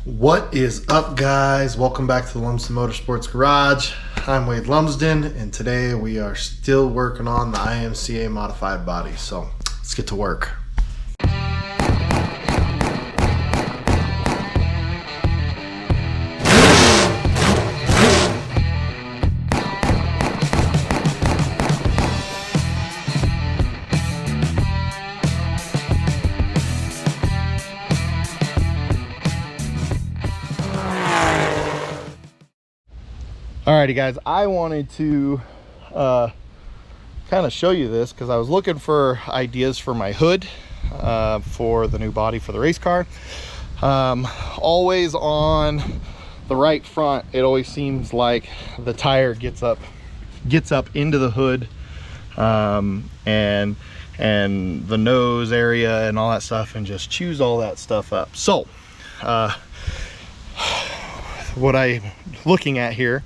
What is up, guys? Welcome back to the Lumsden Motorsports Garage. I'm Wade Lumsden, and today we are still working on the IMCA Modified body. So let's get to work. Alrighty, guys, I wanted to kind of show you this because I was looking for ideas for my hood for the new body for the race car. Always on the right front, it always seems like the tire gets up into the hood and the nose area and all that stuff, and just chews all that stuff up. So what I'm looking at here,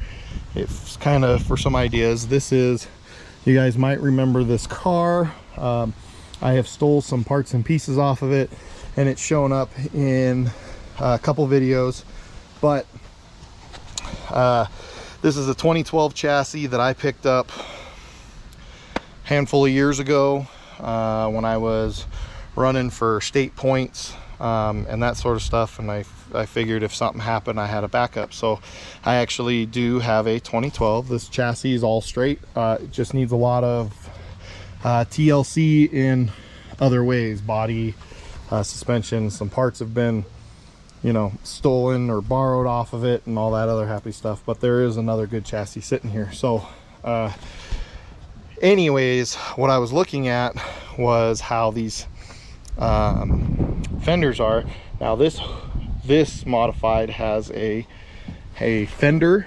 it's kind of for some ideas. This is, you guys might remember this car. I have stole some parts and pieces off of it, and it's shown up in a couple videos. But this is a 2012 chassis that I picked up a handful of years ago when I was running for state points and that sort of stuff, and I figured if something happened, I had a backup. So I actually do have a 2012. This chassis is all straight. It just needs a lot of TLC in other ways, body, suspension. Some parts have been, you know, stolen or borrowed off of it and all that other happy stuff, but there is another good chassis sitting here. So anyways, what I was looking at was how these fenders are. Now this Modified has a fender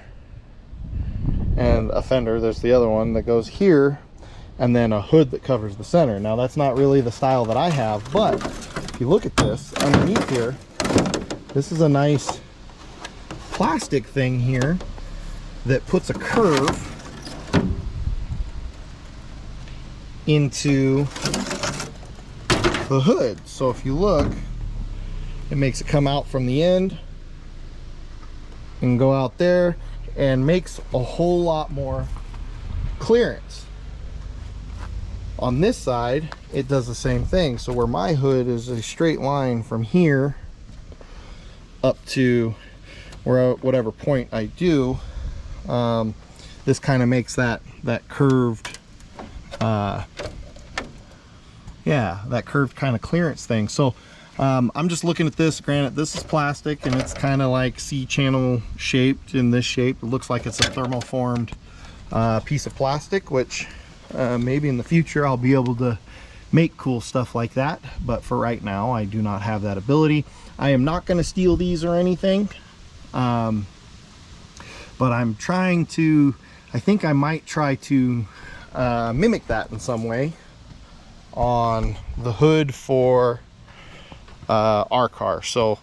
and a fender. There's the other one that goes here, and then a hood that covers the center. Now that's not really the style that I have, but if you look at this underneath here, this is a nice plastic thing here that puts a curve into the hood. So if you look, it makes it come out from the end and go out there, and makes a whole lot more clearance. On this side, it does the same thing. So where my hood is a straight line from here up to whatever point I do, this kind of makes that curved that curved kind of clearance thing. So I'm just looking at this. Granted, this is plastic and it's kind of like C-channel shaped in this shape. It looks like it's a thermoformed piece of plastic, which maybe in the future I'll be able to make cool stuff like that. But for right now, I do not have that ability. I am not going to steal these or anything. But I'm trying to, I think I might try to mimic that in some way on the hood for our car. So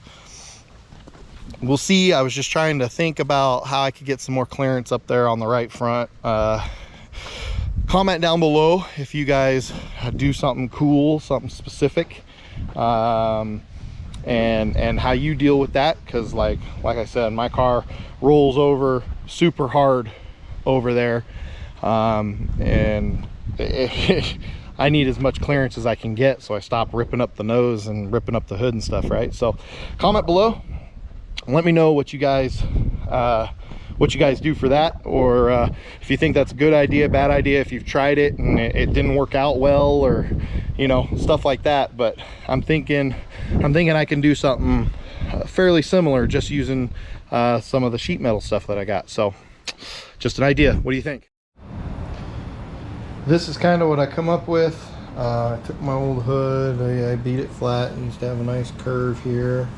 we'll see. I was just trying to think about how I could get some more clearance up there on the right front. Comment down below if you guys do something cool, something specific, and how you deal with that, because like I said, my car rolls over super hard over there, and I need as much clearance as I can get, so I stop ripping up the nose and ripping up the hood and stuff, right? So comment below, let me know what you guys do for that, or if you think that's a good idea, bad idea, if you've tried it and it didn't work out well, or you know, stuff like that. But I'm thinking I can do something fairly similar, just using some of the sheet metal stuff that I got. So just an idea. What do you think? This is kind of what I come up with. I took my old hood, I beat it flat. It used to have a nice curve here.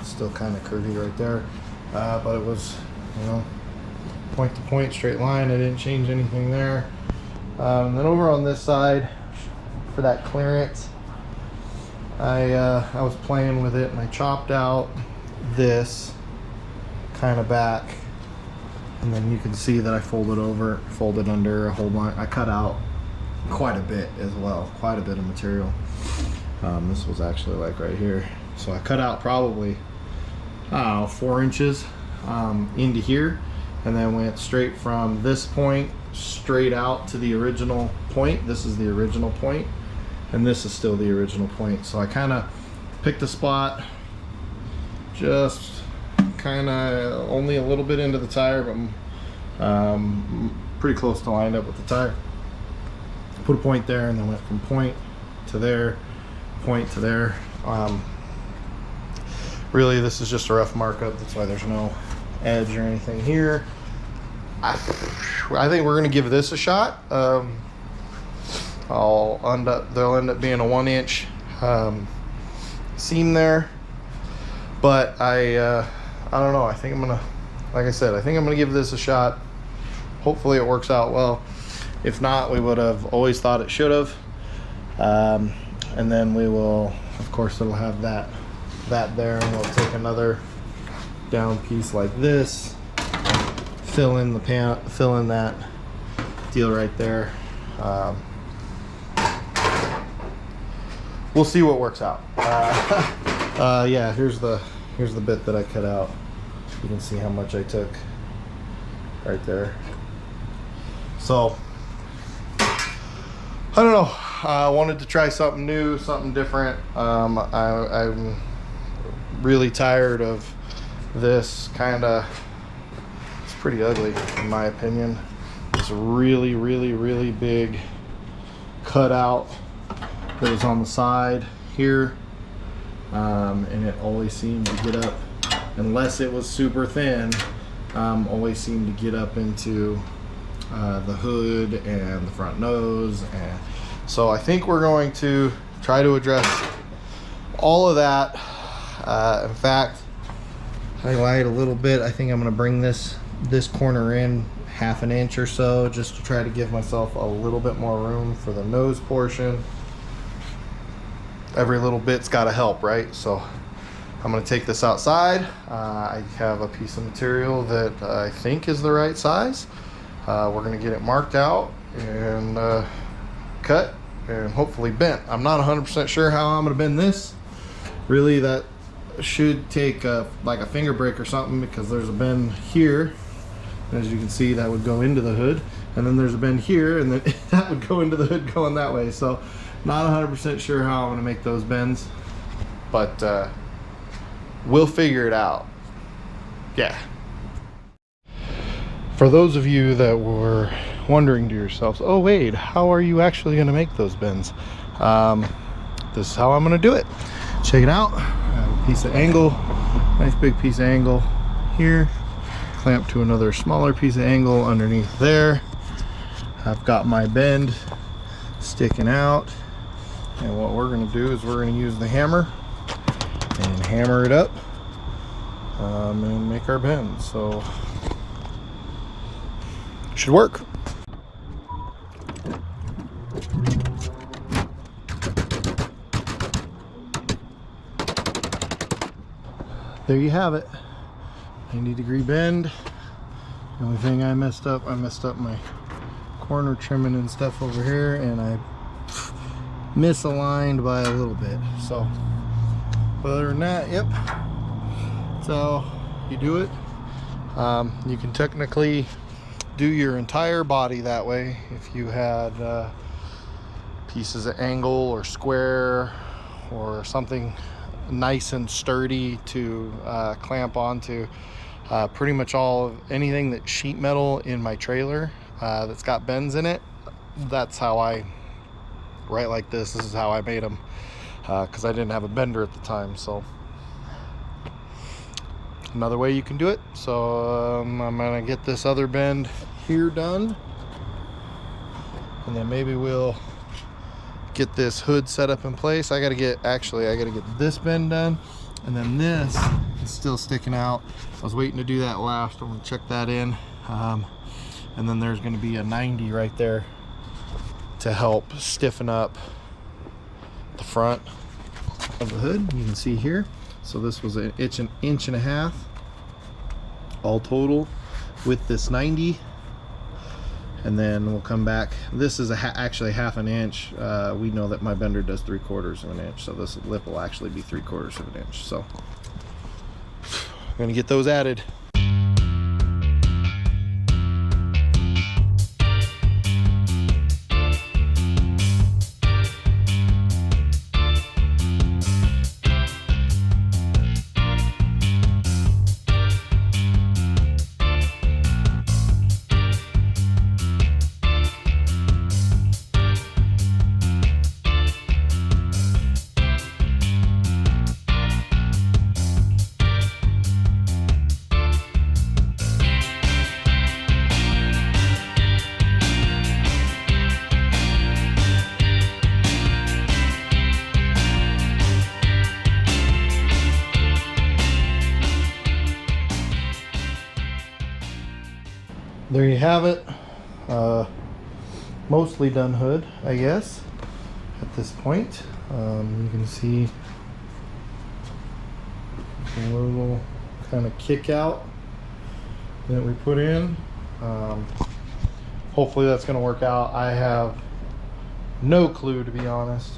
Still kind of curvy right there. But it was, you know, point to point, straight line. I didn't change anything there. Then over on this side, for that clearance, I was playing with it, and I chopped out this kind of back. And then you can see that I folded under a whole bunch. I cut out quite a bit as well, quite a bit of material. This was actually like right here. So I cut out probably 4 inches into here, and then went straight from this point straight out to the original point. This is the original point, and this is still the original point. So I kind of picked a spot, just kind of only a little bit into the tire, but pretty close to lined up with the tire. Put a point there, and then went from point to there, point to there. Really, this is just a rough markup. That's why there's no edge or anything here. I think we're gonna give this a shot. They'll end up being a 1 inch seam there, but I don't know. I think I'm gonna, like I said, I think I'm gonna give this a shot. Hopefully it works out well. If not, we would have always thought it should have. And then we will, of course, it'll have that there, and we'll take another down piece like this, fill in that deal right there. We'll see what works out. Yeah, here's the bit that I cut out. You can see how much I took right there. So I don't know. I wanted to try something new, something different. I'm really tired of this it's pretty ugly in my opinion. It's a really big cutout that is on the side here, and it always seemed to get up, unless it was super thin, always seemed to get up into the hood and the front nose. And so I think we're going to try to address all of that. In fact, I lied a little bit. I think I'm going to bring this corner in 1/2 inch or so, just to try to give myself a little bit more room for the nose portion. Every little bit's got to help, right? So I'm going to take this outside. I have a piece of material that I think is the right size. We're going to get it marked out and cut and hopefully bent. I'm not 100% sure how I'm going to bend this. Really, that should take like a finger break or something, because there's a bend here. As you can see, that would go into the hood, and then there's a bend here, and then that would go into the hood going that way. So not 100% sure how I'm going to make those bends, but we'll figure it out. Yeah. For those of you that were wondering to yourselves, oh Wade, how are you actually going to make those bends? This is how I'm going to do it. Check it out. I have a piece of angle, nice big piece of angle here, clamp to another smaller piece of angle underneath there. I've got my bend sticking out, and what we're going to do is we're going to use the hammer and hammer it up and make our bend. So should work. There you have it. 90-degree bend. The only thing I messed up my corner trimming and stuff over here, and I misaligned by a little bit. So other than that, yep, so you do it. You can technically do your entire body that way if you had pieces of angle or square or something nice and sturdy to clamp onto. Pretty much anything that's sheet metal in my trailer that's got bends in it, that's how I write like this. This is how I made them, because I didn't have a bender at the time. So another way you can do it. So I'm gonna get this other bend here done, and then maybe we'll get this hood set up in place. I gotta get this bend done, and then this is still sticking out. I was waiting to do that last. I'm gonna check that in, and then there's gonna be a 90 right there to help stiffen up the front of the hood. You can see here, so this was an inch and a half all total with this 90. And then we'll come back. This is actually 1/2 inch. We know that my bender does 3/4 of an inch, so this lip will actually be 3/4 of an inch. So I'm gonna get those added. There you have it. Mostly done hood, I guess, at this point. You can see a little kind of kick out that we put in. Hopefully that's going to work out. I have no clue, to be honest,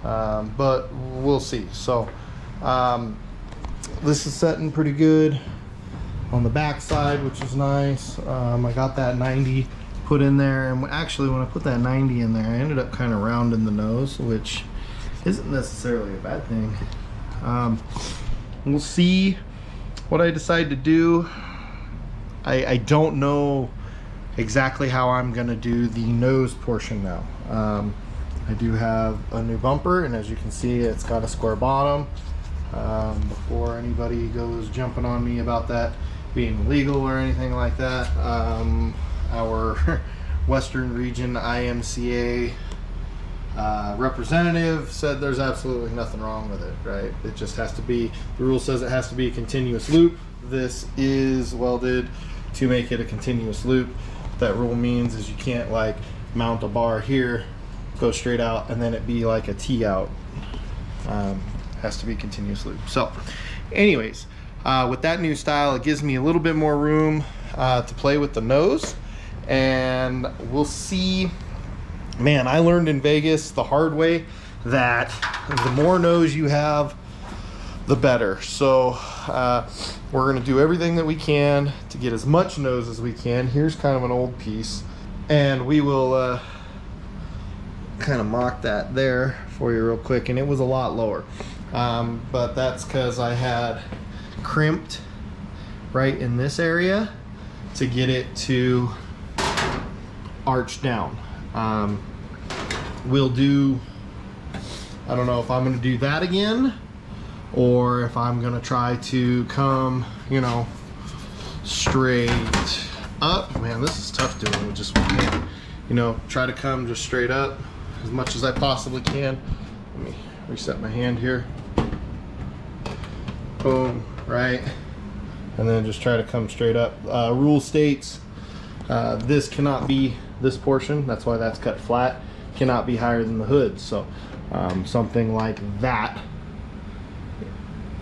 but we'll see. So this is setting pretty good on the back side, which is nice. I got that 90 put in there, and actually when I put that 90 in there, I ended up kind of rounding the nose, which isn't necessarily a bad thing. We'll see what I decide to do. I don't know exactly how I'm gonna do the nose portion now. I do have a new bumper, and as you can see, it's got a square bottom. Before anybody goes jumping on me about that being illegal or anything like that, our Western Region IMCA representative said there's absolutely nothing wrong with it, right? It just has to be, the rule says it has to be a continuous loop. This is welded to make it a continuous loop. What that rule means is you can't like mount a bar here, go straight out, and then it be like a T out. Has to be continuous loop. So anyways, with that new style, it gives me a little bit more room to play with the nose, and we'll see. Man, I learned in Vegas the hard way that the more nose you have, the better. So we're gonna do everything that we can to get as much nose as we can. Here's kind of an old piece, and we will kind of mock that there for you real quick, and it was a lot lower. But that's because I had crimped right in this area to get it to arch down. We'll do, I don't know if I'm going to do that again, or if I'm going to try to come, you know, straight up. Man, this is tough doing with just one hand. You know, try to come just straight up as much as I possibly can. Let me reset my hand here. Boom, right? And then just try to come straight up. Rule states this cannot be, this portion, that's why that's cut flat, cannot be higher than the hood. So something like that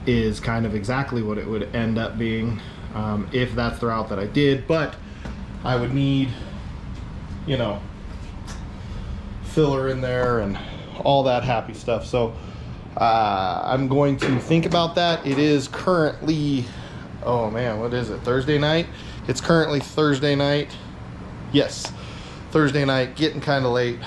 is kind of exactly what it would end up being if that's the route that I did. But I would need, you know, filler in there and all that happy stuff. So I'm going to think about that. It is currently, oh man, what is it, Thursday night? It's currently Thursday night. Yes, Thursday night, getting kind of late.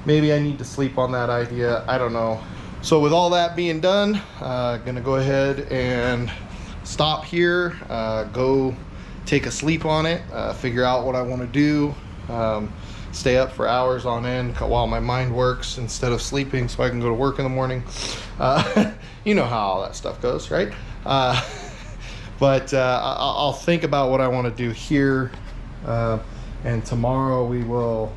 Maybe I need to sleep on that idea, I don't know. So with all that being done, gonna go ahead and stop here, go take a sleep on it, figure out what I want to do, stay up for hours on end while my mind works instead of sleeping so I can go to work in the morning. You know how all that stuff goes, right? But I'll think about what I want to do here, and tomorrow we will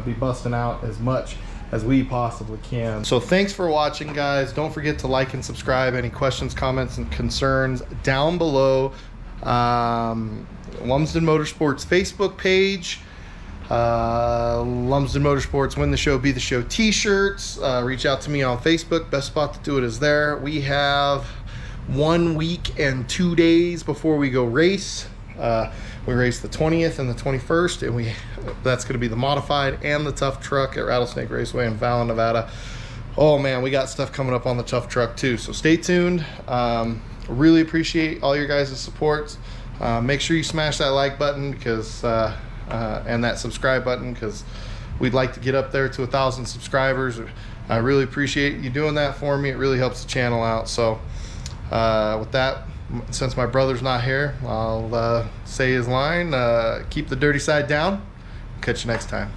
be busting out as much as we possibly can. So thanks for watching, guys. Don't forget to like and subscribe. Any questions, comments, and concerns down below. Lumsden Motorsports Facebook page, Lumsden Motorsports Win the Show, Be the Show t-shirts. Reach out to me on Facebook. Best spot to do it is there. We have 1 week and 2 days before we go race. We race the 20th and the 21st, and that's going to be the Modified and the Tough Truck at Rattlesnake Raceway in Fallon, Nevada. Oh man, we got stuff coming up on the Tough Truck too, so stay tuned. really appreciate all your guys' support. Make sure you smash that like button because and that subscribe button, because we'd like to get up there to 1,000 subscribers. I really appreciate you doing that for me. It really helps the channel out. So with that, since my brother's not here, I'll say his line, keep the dirty side down. Catch you next time.